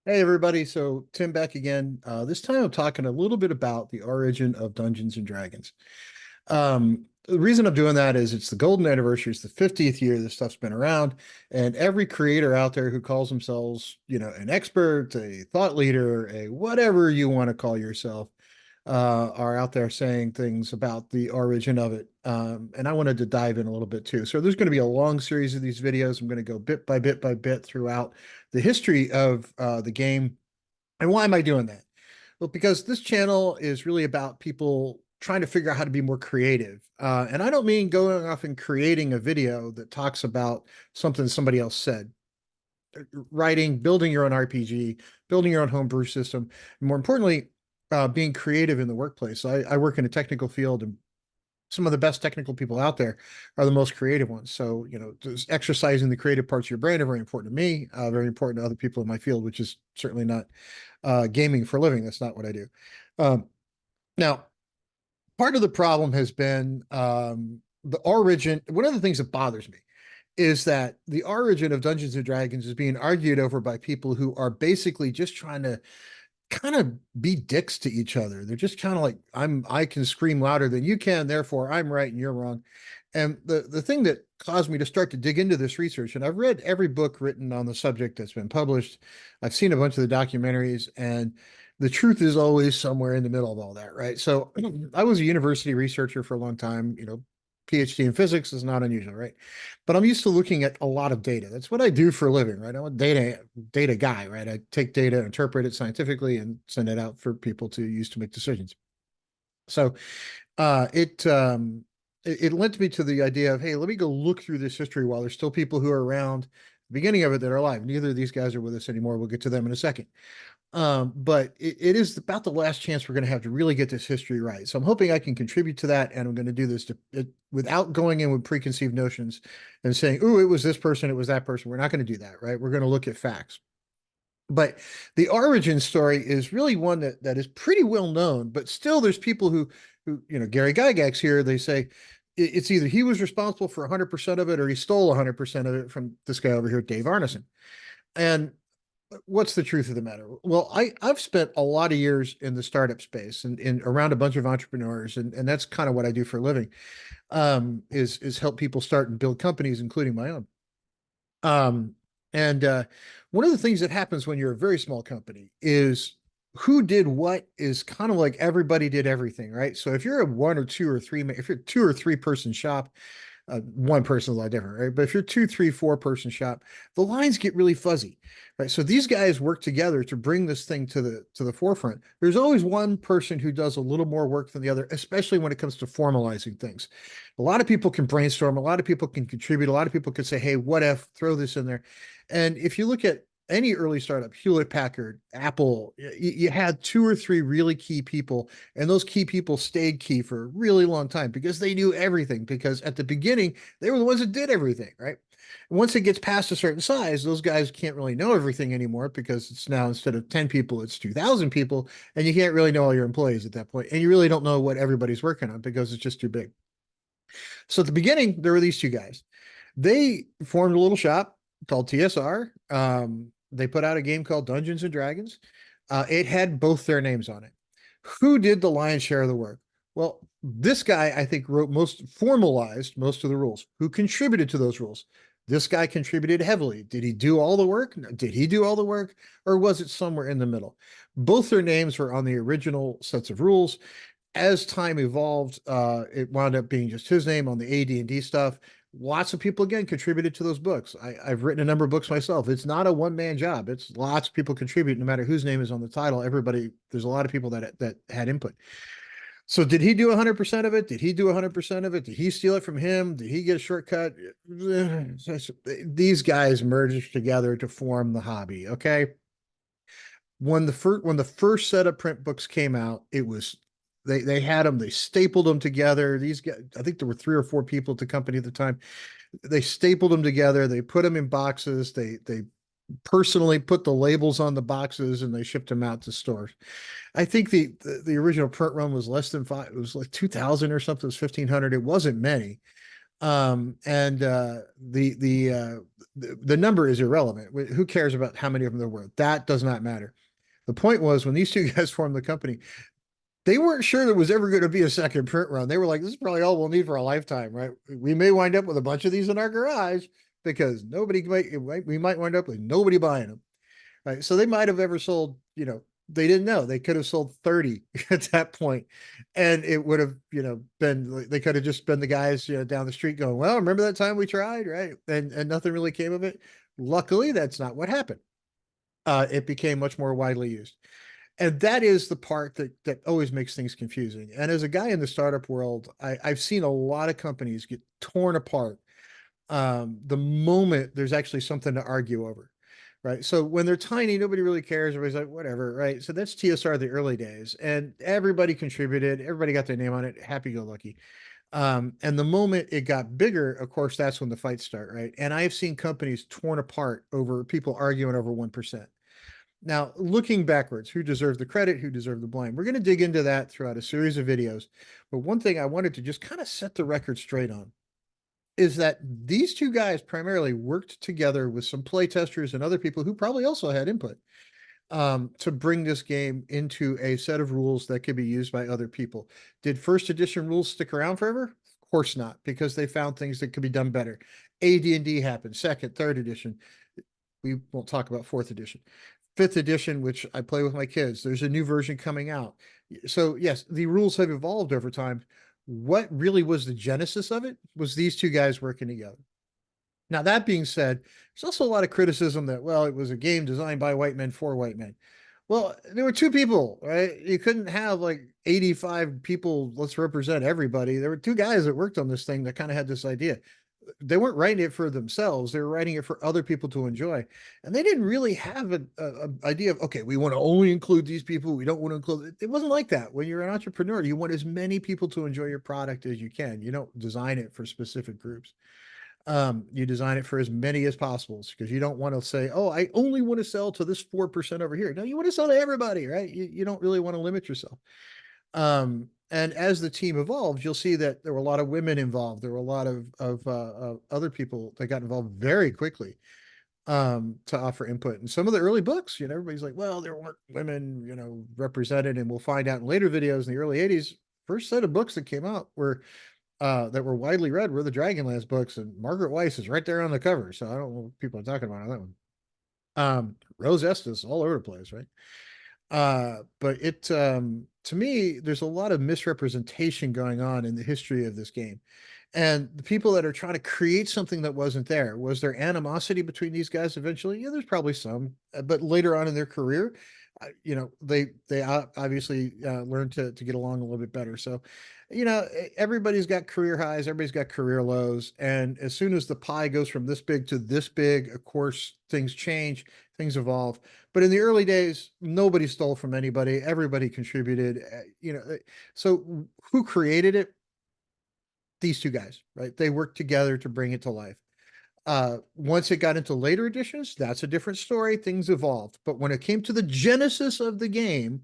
Hey everybody, so Tim back again. This time I'm talking a little bit about the origin of Dungeons and Dragons. The reason I'm doing that is it's the golden anniversary, it's the 50th year this stuff's been around, and every creator out there who calls themselves, an expert, a thought leader, a whatever you want to call yourself, are out there saying things about the origin of it. And I wanted to dive in a little bit too. So there's going to be a long series of these videos. I'm going to go bit by bit by bit throughout the history of the game. And why am I doing that? Well, because this channel is really about people trying to figure out how to be more creative. And I don't mean going off and creating a video that talks about something somebody else said. Writing, building your own RPG, building your own homebrew system, and more importantly, being creative in the workplace. I work in a technical field, and some of the best technical people out there are the most creative ones. So, just exercising the creative parts of your brain are very important to me, very important to other people in my field, which is certainly not gaming for a living. That's not what I do. Um, Now, part of the problem has been the origin. One of the things that bothers me is that the origin of Dungeons and Dragons is being argued over by people who are basically just trying to kind of be dicks to each other. They're just kind of like, I can scream louder than you can, therefore I'm right and you're wrong. And the thing that caused me to start to dig into this research, and I've read every book written on the subject that's been published. I've seen a bunch of the documentaries, and the truth is always somewhere in the middle of all that, right? So I was a university researcher for a long time, PhD in physics is not unusual, right? But I'm used to looking at a lot of data. That's what I do for a living, right? I'm a data guy, right? I take data, interpret it scientifically, and send it out for people to use to make decisions. So it led me to the idea of, hey, let me go look through this history while there's still people who are around the beginning of it that are alive. Neither of these guys are with us anymore. We'll get to them in a second. But it is about the last chance we're going to have to really get this history right. So I'm hoping I can contribute to that, and I'm going to do this without going in with preconceived notions and saying, "Oh, it was this person, it was that person." We're not going to do that, right? We're going to look at facts. But the origin story is really one that is pretty well known, but still there's people who Gary Gygax here, they say it's either he was responsible for 100% of it or he stole 100% of it from this guy over here, Dave Arneson. And what's the truth of the matter? Well, I've spent a lot of years in the startup space and around a bunch of entrepreneurs, and that's kind of what I do for a living, is help people start and build companies, including my own. Um, and one of the things that happens when you're a very small company is who did what is kind of like everybody did everything, right? So if you're a one or two or three, if you're a 2 or 3 person shop, one person is a lot different, right? But if you're 2, 3, 4 person shop, the lines get really fuzzy, right? So these guys work together to bring this thing to the forefront. There's always one person who does a little more work than the other, especially when it comes to formalizing things. A lot of people can brainstorm, a lot of people can contribute, a lot of people can say, "Hey, what if?" Throw this in there. And if you look at any early startup, Hewlett Packard, Apple, you had 2 or 3 really key people, and those key people stayed key for a really long time because they knew everything. Because at the beginning, they were the ones that did everything, right? Once it gets past a certain size, those guys can't really know everything anymore because it's now instead of 10 people, it's 2,000 people, and you can't really know all your employees at that point, and you really don't know what everybody's working on because it's just too big. So at the beginning, there were these two guys. They formed a little shop called TSR. They put out a game called Dungeons and Dragons. It had both their names on it. Who did the lion's share of the work? Well, this guy, I think, formalized most of the rules. Who contributed to those rules? This guy contributed heavily. Did he do all the work? Did he do all the work? Or was it somewhere in the middle? Both their names were on the original sets of rules. As time evolved, it wound up being just his name on the AD&D stuff. Lots of people again contributed to those books. I've written a number of books myself. It's not a one-man job. It's lots of people contribute, no matter whose name is on the title. Everybody, there's a lot of people that had input. So did he do 100% of it? Did he do 100% of it? Did he steal it from him? Did he get a shortcut? These guys merged together to form the hobby. Okay. When the first set of print books came out, it was they had them, they stapled them together. These guys, I think there were 3 or 4 people at the company at the time. They stapled them together, they put them in boxes, they personally put the labels on the boxes, and they shipped them out to stores. I think the original print run was less than 5, it was like 2,000 or something, it was 1,500. It wasn't many. And the number is irrelevant. Who cares about how many of them there were? That does not matter. The point was when these two guys formed the company, they weren't sure there was ever going to be a second print run. They were like, this is probably all we'll need for a lifetime, right? We may wind up with a bunch of these in our garage because we might wind up with nobody buying them, right? So they might have ever sold, they didn't know. They could have sold 30 at that point, and it would have, been, they could have just been the guys, down the street going, well, remember that time we tried, right? And nothing really came of it. Luckily, that's not what happened. It became much more widely used. And that is the part that always makes things confusing. And as a guy in the startup world, I've seen a lot of companies get torn apart the moment there's actually something to argue over, right? So when they're tiny, nobody really cares. Everybody's like, whatever, right? So that's TSR the early days, and everybody contributed, everybody got their name on it, happy go lucky. And the moment it got bigger, of course, that's when the fights start, right? And I've seen companies torn apart over people arguing over 1%. Now, looking backwards, who deserved the credit, who deserved the blame? We're going to dig into that throughout a series of videos. But one thing I wanted to just kind of set the record straight on is that these two guys primarily worked together with some playtesters and other people who probably also had input to bring this game into a set of rules that could be used by other people. Did first edition rules stick around forever? Of course not, because they found things that could be done better. AD&D happened, second, third edition. We won't talk about fourth edition. Fifth edition, which I play with my kids, there's a new version coming out. So yes, the rules have evolved over time. What really was the genesis of it was these two guys working together. Now, that being said, there's also a lot of criticism that, well, it was a game designed by white men for white men. Well, there were two people, right? You couldn't have like 85 people, let's represent everybody. There were two guys that worked on this thing that kind of had this idea. They weren't writing it for themselves. They were writing it for other people to enjoy. And they didn't really have an idea of, okay, we want to only include these people. We don't want to include, it wasn't like that. When you're an entrepreneur, you want as many people to enjoy your product as you can. You don't design it for specific groups. You design it for as many as possible because you don't want to say, oh, I only want to sell to this 4% over here. No, you want to sell to everybody, right? You don't really want to limit yourself. And as the team evolved, you'll see that there were a lot of women involved. There were a lot of other people that got involved very quickly to offer input. And some of the early books, everybody's like, well, there weren't women, represented. And we'll find out in later videos in the early 80s, first set of books that came out were that were widely read were the Dragonlance books, and Margaret Weiss is right there on the cover. So I don't know what people are talking about on that one. Rose Estes all over the place, right? But to me, there's a lot of misrepresentation going on in the history of this game. And the people that are trying to create something that wasn't there, was there animosity between these guys eventually? Yeah, there's probably some, but later on in their career, they obviously learned to get along a little bit better. So, everybody's got career highs, everybody's got career lows, and as soon as the pie goes from this big to this big, of course, things change, things evolve. But in the early days, nobody stole from anybody, everybody contributed. So who created it? These two guys, right? They worked together to bring it to life. Once it got into later editions, that's a different story. Things evolved. But when it came to the genesis of the game,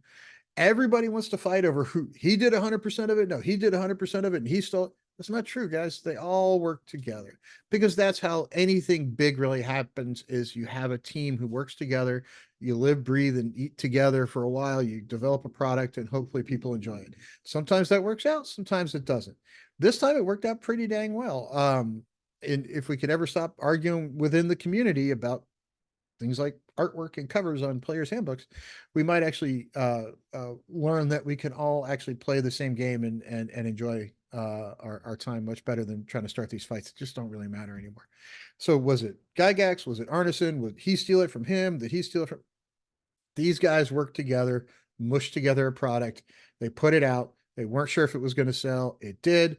everybody wants to fight over who he did 100% of it. No, he did 100% of it and he stole. That's not true, guys. They all work together because that's how anything big really happens is you have a team who works together. You live, breathe, and eat together for a while. You develop a product and hopefully people enjoy it. Sometimes that works out. Sometimes it doesn't. This time it worked out pretty dang well. And if we could ever stop arguing within the community about things like artwork and covers on players' handbooks, we might actually learn that we can all actually play the same game and enjoy our time much better than trying to start these fights. It just don't really matter anymore. So was it Gygax? Was it Arneson? Would he steal it from him? Did he steal it from? These guys worked together, mushed together a product. They put it out. They weren't sure if it was going to sell. It did.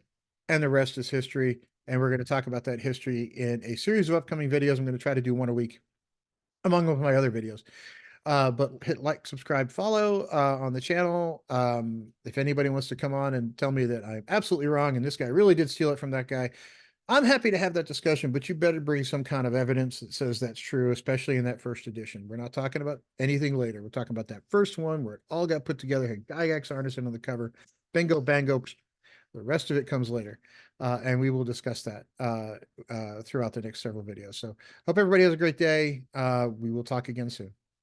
And the rest is history. And we're going to talk about that history in a series of upcoming videos. I'm going to try to do one a week among my other videos. But hit like, subscribe, follow on the channel. If anybody wants to come on and tell me that I'm absolutely wrong and this guy really did steal it from that guy, I'm happy to have that discussion, but you better bring some kind of evidence that says that's true, especially in that first edition. We're not talking about anything later. We're talking about that first one where it all got put together, had Gygax Arneson on the cover. Bingo, bango. The rest of it comes later. and we will discuss that throughout the next several videos. So hope everybody has a great day. We will talk again soon.